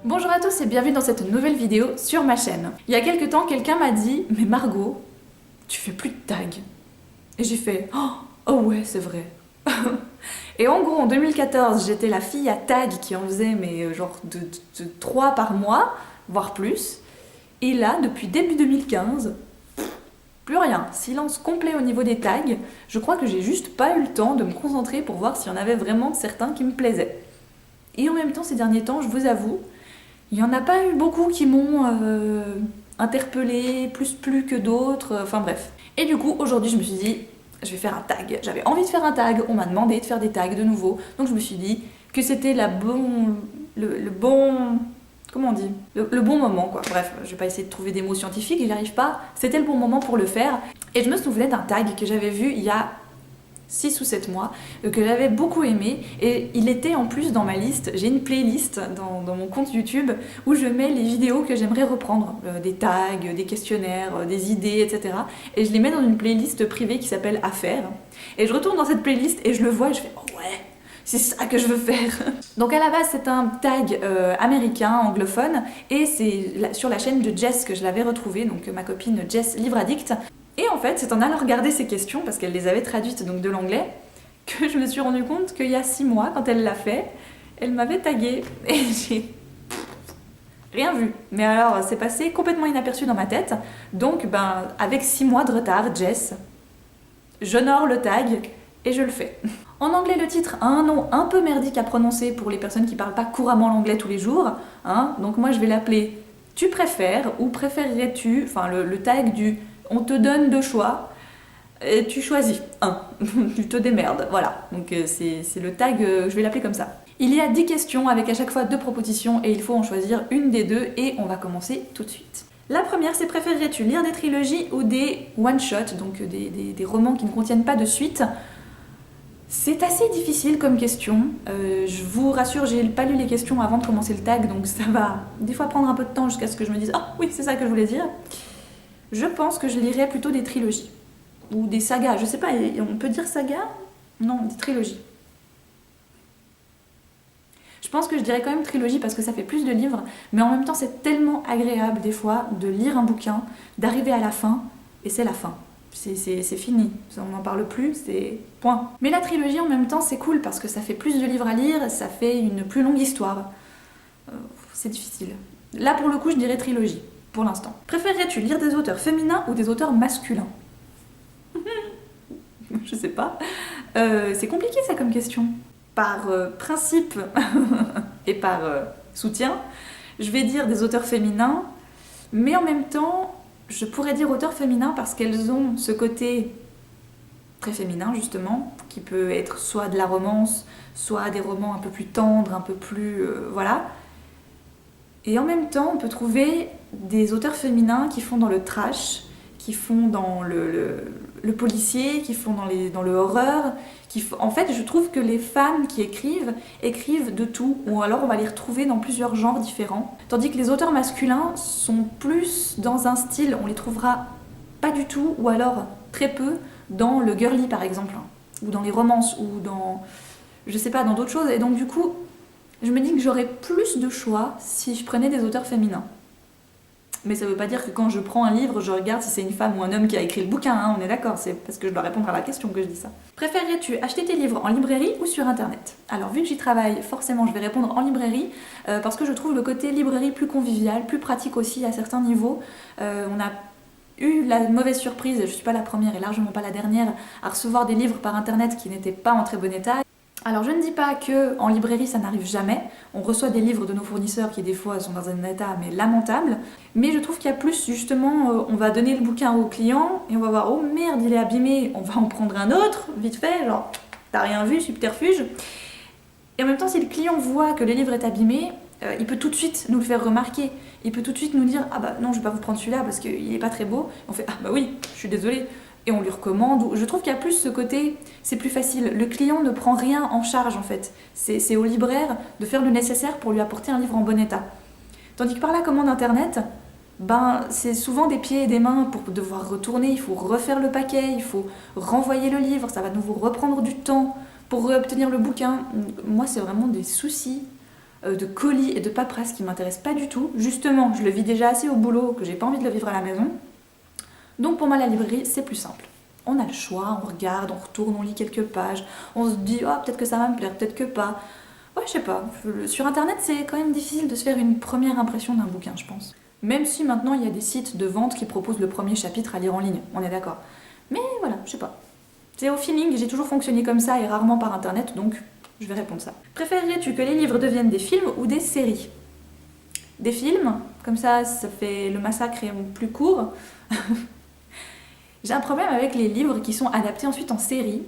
Bonjour à tous et bienvenue dans cette nouvelle vidéo sur ma chaîne. Il y a quelques temps, quelqu'un m'a dit « Mais Margot, tu fais plus de tags ?» Et j'ai fait « Oh ouais, c'est vrai. » Et en gros, en 2014, j'étais la fille à tag qui en faisait mais genre de 3 par mois, voire plus. Et là, depuis début 2015, plus rien. Silence complet au niveau des tags. Je crois que j'ai juste pas eu le temps de me concentrer pour voir s'il y en avait vraiment certains qui me plaisaient. Et en même temps, ces derniers temps, je vous avoue, il n'y en a pas eu beaucoup qui m'ont interpellée, plus que d'autres, enfin bref. Et du coup, aujourd'hui, je me suis dit, je vais faire un tag. J'avais envie de faire un tag, on m'a demandé de faire des tags de nouveau, donc je me suis dit que c'était le bon... Comment on dit le bon moment, quoi. Bref, je vais pas essayer de trouver des mots scientifiques, j'y arrive pas. C'était le bon moment pour le faire. Et je me souvenais d'un tag que j'avais vu il y a 6 ou 7 mois, que j'avais beaucoup aimé, et il était en plus dans ma liste. J'ai une playlist dans mon compte YouTube où je mets les vidéos que j'aimerais reprendre, des tags, des questionnaires, des idées, etc. Et je les mets dans une playlist privée qui s'appelle Affaires. Et je retourne dans cette playlist et je le vois et je fais « Oh ouais, c'est ça que je veux faire !» Donc à la base c'est un tag américain, anglophone, et c'est sur la chaîne de Jess que je l'avais retrouvé, donc ma copine Jess Livre Addict. Et en fait, c'est en allant regarder ces questions, parce qu'elle les avait traduites donc de l'anglais, que je me suis rendu compte qu'il y a 6 mois, quand elle l'a fait, elle m'avait tagué et j'ai rien vu. Mais alors, c'est passé complètement inaperçu dans ma tête. Donc, avec 6 mois de retard, Jess, j'honore le tag et je le fais. En anglais, le titre a un nom un peu merdique à prononcer pour les personnes qui parlent pas couramment l'anglais tous les jours. Donc moi, je vais l'appeler « Tu préfères » ou « Préférerais-tu », enfin le tag du « On te donne 2 choix ». Et tu choisis un, tu te démerdes, voilà. Donc c'est le tag, je vais l'appeler comme ça. Il y a 10 questions avec à chaque fois 2 propositions et il faut en choisir une des 2 et on va commencer tout de suite. La première, c'est préférerais-tu lire des trilogies ou des one-shots, donc des romans qui ne contiennent pas de suite? C'est assez difficile comme question. Je vous rassure, j'ai pas lu les questions avant de commencer le tag, donc ça va des fois prendre un peu de temps jusqu'à ce que je me dise « Ah oui, c'est ça que je voulais dire ». Je pense que je lirais plutôt des trilogies. Ou des sagas, je sais pas, on peut dire saga? Non, des trilogies. Je pense que je dirais quand même trilogie parce que ça fait plus de livres, mais en même temps c'est tellement agréable des fois de lire un bouquin, d'arriver à la fin, et c'est la fin. C'est fini, on n'en parle plus, c'est point. Mais la trilogie en même temps c'est cool parce que ça fait plus de livres à lire, ça fait une plus longue histoire. C'est difficile. Là pour le coup je dirais trilogie, pour l'instant. Préférerais-tu lire des auteurs féminins ou des auteurs masculins? Je sais pas. C'est compliqué ça comme question. Par principe et par soutien, je vais dire des auteurs féminins, mais en même temps, je pourrais dire auteurs féminins parce qu'elles ont ce côté très féminin justement, qui peut être soit de la romance, soit des romans un peu plus tendres, un peu plus... voilà. Et en même temps, on peut trouver des auteurs féminins qui font dans le trash, qui font dans le policier, qui font dans le horreur. En fait, je trouve que les femmes qui écrivent de tout, ou alors on va les retrouver dans plusieurs genres différents. Tandis que les auteurs masculins sont plus dans un style, on les trouvera pas du tout, ou alors très peu, dans le girly par exemple, ou dans les romances, ou dans, je sais pas, dans d'autres choses. Et donc du coup, je me dis que j'aurais plus de choix si je prenais des auteurs féminins. Mais ça veut pas dire que quand je prends un livre, je regarde si c'est une femme ou un homme qui a écrit le bouquin, on est d'accord, c'est parce que je dois répondre à la question que je dis ça. Préférerais-tu acheter tes livres en librairie ou sur internet? Alors vu que j'y travaille, forcément je vais répondre en librairie, parce que je trouve le côté librairie plus convivial, plus pratique aussi à certains niveaux. On a eu la mauvaise surprise, je suis pas la première et largement pas la dernière, à recevoir des livres par internet qui n'étaient pas en très bon état. Alors je ne dis pas qu'en librairie ça n'arrive jamais, on reçoit des livres de nos fournisseurs qui des fois sont dans un état mais lamentable, mais je trouve qu'il y a plus justement, on va donner le bouquin au client et on va voir oh merde il est abîmé, on va en prendre un autre, vite fait, genre t'as rien vu, subterfuge. Et en même temps si le client voit que le livre est abîmé, il peut tout de suite nous le faire remarquer, il peut tout de suite nous dire ah bah non je vais pas vous prendre celui-là parce qu'il est pas très beau, on fait ah bah oui, je suis désolée. Et on lui recommande. Je trouve qu'il y a plus ce côté, c'est plus facile. Le client ne prend rien en charge en fait. C'est au libraire de faire le nécessaire pour lui apporter un livre en bon état. Tandis que par la commande internet, c'est souvent des pieds et des mains pour devoir retourner, il faut refaire le paquet, il faut renvoyer le livre, ça va nous reprendre du temps pour obtenir le bouquin. Moi c'est vraiment des soucis de colis et de paperasse qui m'intéresse pas du tout. Justement, je le vis déjà assez au boulot que j'ai pas envie de le vivre à la maison. Donc pour moi, la librairie, c'est plus simple. On a le choix, on regarde, on retourne, on lit quelques pages, on se dit oh, peut-être que ça va me plaire, peut-être que pas. Ouais, je sais pas. Sur internet, c'est quand même difficile de se faire une première impression d'un bouquin, je pense. Même si maintenant il y a des sites de vente qui proposent le premier chapitre à lire en ligne, on est d'accord. Mais voilà, je sais pas. C'est au feeling, j'ai toujours fonctionné comme ça et rarement par internet, donc je vais répondre ça. Préférerais-tu que les livres deviennent des films ou des séries? Des films, comme ça fait le massacre est plus court. J'ai un problème avec les livres qui sont adaptés ensuite en série,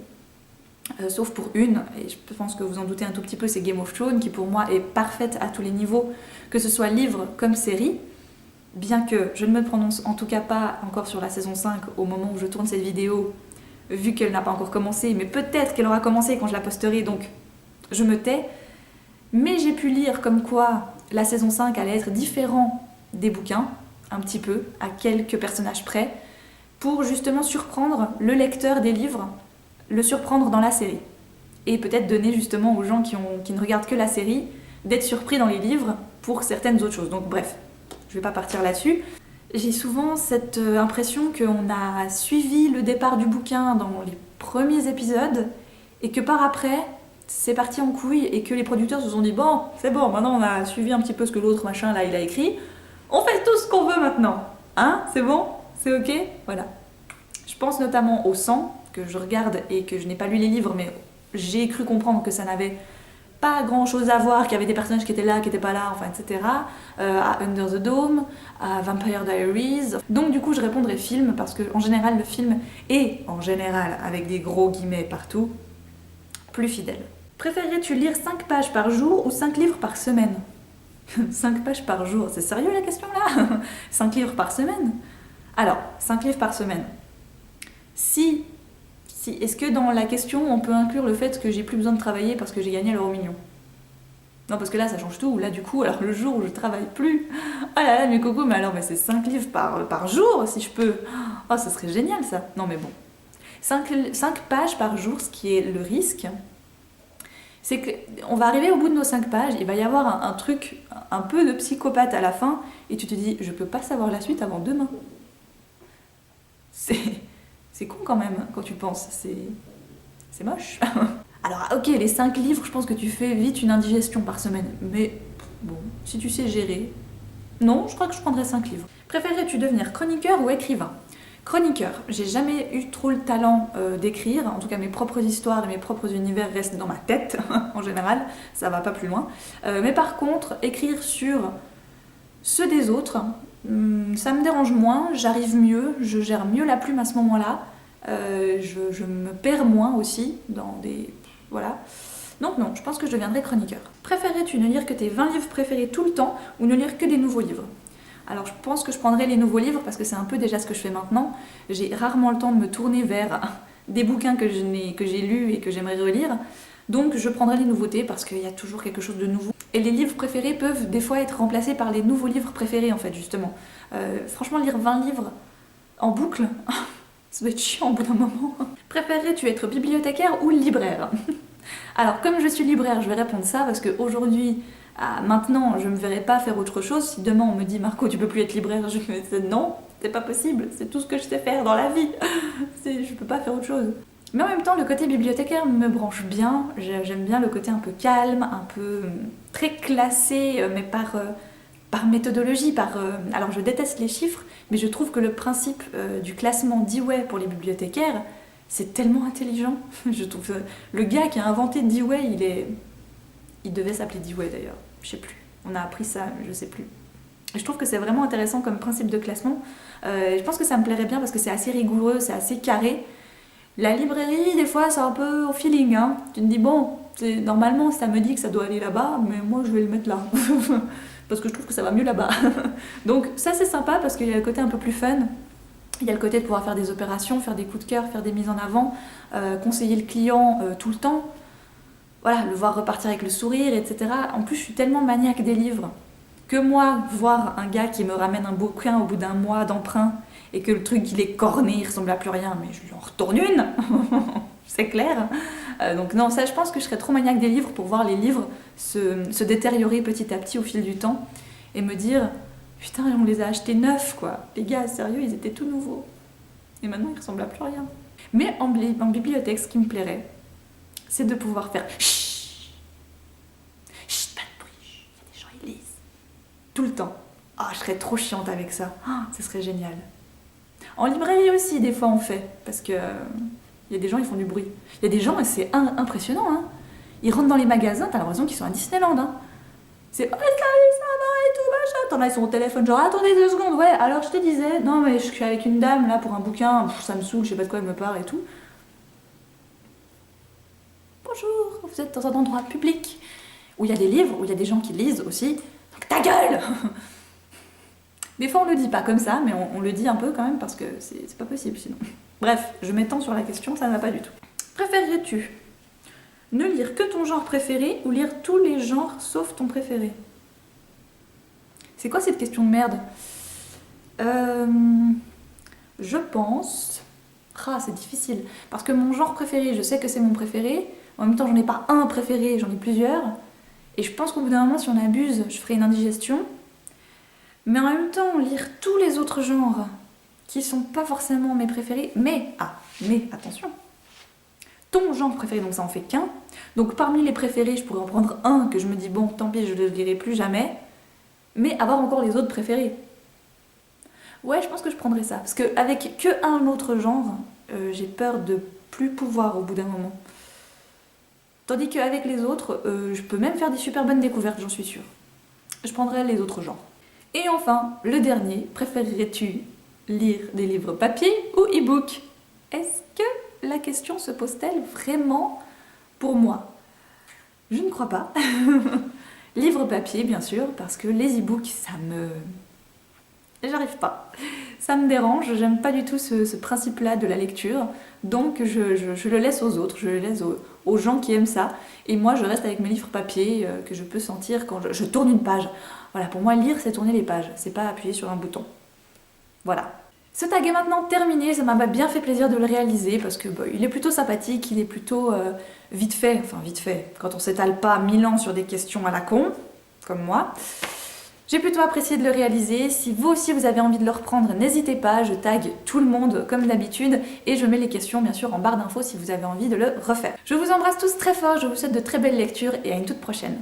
sauf pour une, et je pense que vous en doutez un tout petit peu, c'est Game of Thrones, qui pour moi est parfaite à tous les niveaux, que ce soit livre comme série, bien que je ne me prononce en tout cas pas encore sur la saison 5 au moment où je tourne cette vidéo, vu qu'elle n'a pas encore commencé, mais peut-être qu'elle aura commencé quand je la posterai, donc je me tais. Mais j'ai pu lire comme quoi la saison 5 allait être différent des bouquins, un petit peu, à quelques personnages près, pour justement surprendre le lecteur des livres, le surprendre dans la série. Et peut-être donner justement aux gens qui ne regardent que la série d'être surpris dans les livres pour certaines autres choses. Donc bref, je vais pas partir là-dessus. J'ai souvent cette impression qu'on a suivi le départ du bouquin dans les premiers épisodes et que par après, c'est parti en couille et que les producteurs se sont dit bon, c'est bon, maintenant on a suivi un petit peu ce que l'autre machin là il a écrit, on fait tout ce qu'on veut maintenant. Hein? C'est bon? C'est ok? Voilà. Je pense notamment au sang, que je regarde et que je n'ai pas lu les livres, mais j'ai cru comprendre que ça n'avait pas grand chose à voir, qu'il y avait des personnages qui étaient là, qui n'étaient pas là, enfin, etc. À Under the Dome, à Vampire Diaries. Donc du coup, je répondrai film, parce que en général, le film est, en général, avec des gros guillemets partout, plus fidèle. Préférerais-tu lire 5 pages par jour ou 5 livres par semaine? 5 pages par jour, c'est sérieux la question là? 5 livres par semaine? Alors, 5 livres par semaine. Si, est-ce que dans la question, on peut inclure le fait que j'ai plus besoin de travailler parce que j'ai gagné l'euro million? Non, parce que là, ça change tout. Là, du coup, alors le jour où je travaille plus, ah là là, mes cocos, mais alors, mais c'est 5 livres par jour, si je peux. Oh, ça serait génial, ça. Non, mais bon. 5 pages par jour, ce qui est le risque, c'est qu'on va arriver au bout de nos 5 pages, il va y avoir un truc, un peu de psychopathe à la fin, et tu te dis, je peux pas savoir la suite avant demain. C'est con quand même, quand tu penses, c'est moche. Alors ok, les 5 livres, je pense que tu fais vite une indigestion par semaine, mais bon, si tu sais gérer... Non, je crois que je prendrais 5 livres. Préférerais-tu devenir chroniqueur ou écrivain? Chroniqueur, j'ai jamais eu trop le talent d'écrire, en tout cas mes propres histoires et mes propres univers restent dans ma tête, en général, ça va pas plus loin. Mais par contre, écrire sur ceux des autres, ça me dérange moins, j'arrive mieux, je gère mieux la plume à ce moment-là, je me perds moins aussi dans des... Voilà. Donc non, je pense que je deviendrai chroniqueur. Préférerais-tu ne lire que tes 20 livres préférés tout le temps ou ne lire que des nouveaux livres? Alors je pense que je prendrai les nouveaux livres parce que c'est un peu déjà ce que je fais maintenant. J'ai rarement le temps de me tourner vers des bouquins que j'ai lus et que j'aimerais relire. Donc je prendrai les nouveautés parce qu'il y a toujours quelque chose de nouveau. Et les livres préférés peuvent des fois être remplacés par les nouveaux livres préférés en fait justement. Franchement lire 20 livres en boucle, ça doit être chiant au bout d'un moment. Préférerais-tu être bibliothécaire ou libraire? Alors comme je suis libraire, je vais répondre ça parce qu'aujourd'hui, maintenant, je ne me verrai pas faire autre chose. Si demain on me dit Marco, tu peux plus être libraire, je vais dire non, c'est pas possible, c'est tout ce que je sais faire dans la vie. Je peux pas faire autre chose. Mais en même temps, le côté bibliothécaire me branche bien. J'aime bien le côté un peu calme, un peu très classé, mais par méthodologie, alors je déteste les chiffres, mais je trouve que le principe du classement Dewey pour les bibliothécaires, c'est tellement intelligent. Je trouve que le gars qui a inventé Dewey, il devait s'appeler Dewey d'ailleurs, je sais plus. On a appris ça, je sais plus. Et je trouve que c'est vraiment intéressant comme principe de classement. Je pense que ça me plairait bien parce que c'est assez rigoureux, c'est assez carré. La librairie, des fois, c'est un peu au feeling. Hein. Tu te dis, bon, normalement, ça me dit que ça doit aller là-bas, mais moi, je vais le mettre là. Parce que je trouve que ça va mieux là-bas. Donc ça, c'est sympa parce qu'il y a le côté un peu plus fun. Il y a le côté de pouvoir faire des opérations, faire des coups de cœur, faire des mises en avant, conseiller le client tout le temps. Voilà, le voir repartir avec le sourire, etc. En plus, je suis tellement maniaque des livres que moi, voir un gars qui me ramène un bouquin au bout d'un mois d'emprunt et que le truc, il est corné, il ressemble à plus rien, mais je lui en retourne une. c'est clair. Donc non, ça je pense que je serais trop maniaque des livres pour voir les livres se détériorer petit à petit au fil du temps et me dire putain, on les a achetés neufs quoi. Les gars, sérieux, ils étaient tout nouveaux. Et maintenant ils ressemblent à plus rien. Mais en bibliothèque, ce qui me plairait, c'est de pouvoir faire chut, chut, pas de bruit, il y a des gens ils lisent. Tout le temps. Ah, je serais trop chiante avec ça. Ah, ce serait génial. En librairie aussi, des fois on fait, parce que il y a des gens ils font du bruit. Il y a des gens, et c'est impressionnant, hein. Ils rentrent dans les magasins, t'as l'impression qu'ils sont à Disneyland, hein. C'est oh, salut, ça va et tout, machin. T'en as, ils sont au téléphone, genre attendez 2 secondes, ouais, alors je te disais, non mais je suis avec une dame là pour un bouquin, ça me saoule, je sais pas de quoi elle me parle et tout. Bonjour, vous êtes dans un endroit public où il y a des livres, où il y a des gens qui lisent aussi, donc ta gueule. Des fois on le dit pas comme ça, mais on le dit un peu quand même parce que c'est pas possible sinon. Bref, je m'étends sur la question, ça ne va pas du tout. Préférerais-tu ne lire que ton genre préféré ou lire tous les genres sauf ton préféré? C'est quoi cette question de merde? Je pense... Ah, c'est difficile. Parce que mon genre préféré, je sais que c'est mon préféré. En même temps, j'en ai pas un préféré, j'en ai plusieurs. Et je pense qu'au bout d'un moment, si on abuse, je ferai une indigestion. Mais en même temps, lire tous les autres genres qui sont pas forcément mes préférés, mais attention, ton genre préféré, donc ça en fait qu'un. Donc parmi les préférés, je pourrais en prendre un que je me dis bon, tant pis, je le lirai plus jamais, mais avoir encore les autres préférés. Ouais, je pense que je prendrais ça, parce qu'avec que un autre genre, j'ai peur de plus pouvoir au bout d'un moment. Tandis qu'avec les autres, je peux même faire des super bonnes découvertes, j'en suis sûre. Je prendrais les autres genres. Et enfin, le dernier, préférerais-tu lire des livres papier ou e-book? Est-ce que la question se pose-t-elle vraiment pour moi? Je ne crois pas. Livre papier, bien sûr, parce que les e-books, ça me... J'arrive pas. Ça me dérange, j'aime pas du tout ce principe-là de la lecture, donc je le laisse aux autres, je le laisse aux gens qui aiment ça, et moi je reste avec mes livres papier que je peux sentir quand je tourne une page. Voilà, pour moi lire c'est tourner les pages, c'est pas appuyer sur un bouton. Voilà. Ce tag est maintenant terminé, ça m'a bien fait plaisir de le réaliser parce que il est plutôt sympathique, il est plutôt vite fait, quand on s'étale pas 1000 ans sur des questions à la con, comme moi. J'ai plutôt apprécié de le réaliser. Si vous aussi vous avez envie de le reprendre, n'hésitez pas, je tag tout le monde comme d'habitude et je mets les questions bien sûr en barre d'infos si vous avez envie de le refaire. Je vous embrasse tous très fort, je vous souhaite de très belles lectures et à une toute prochaine.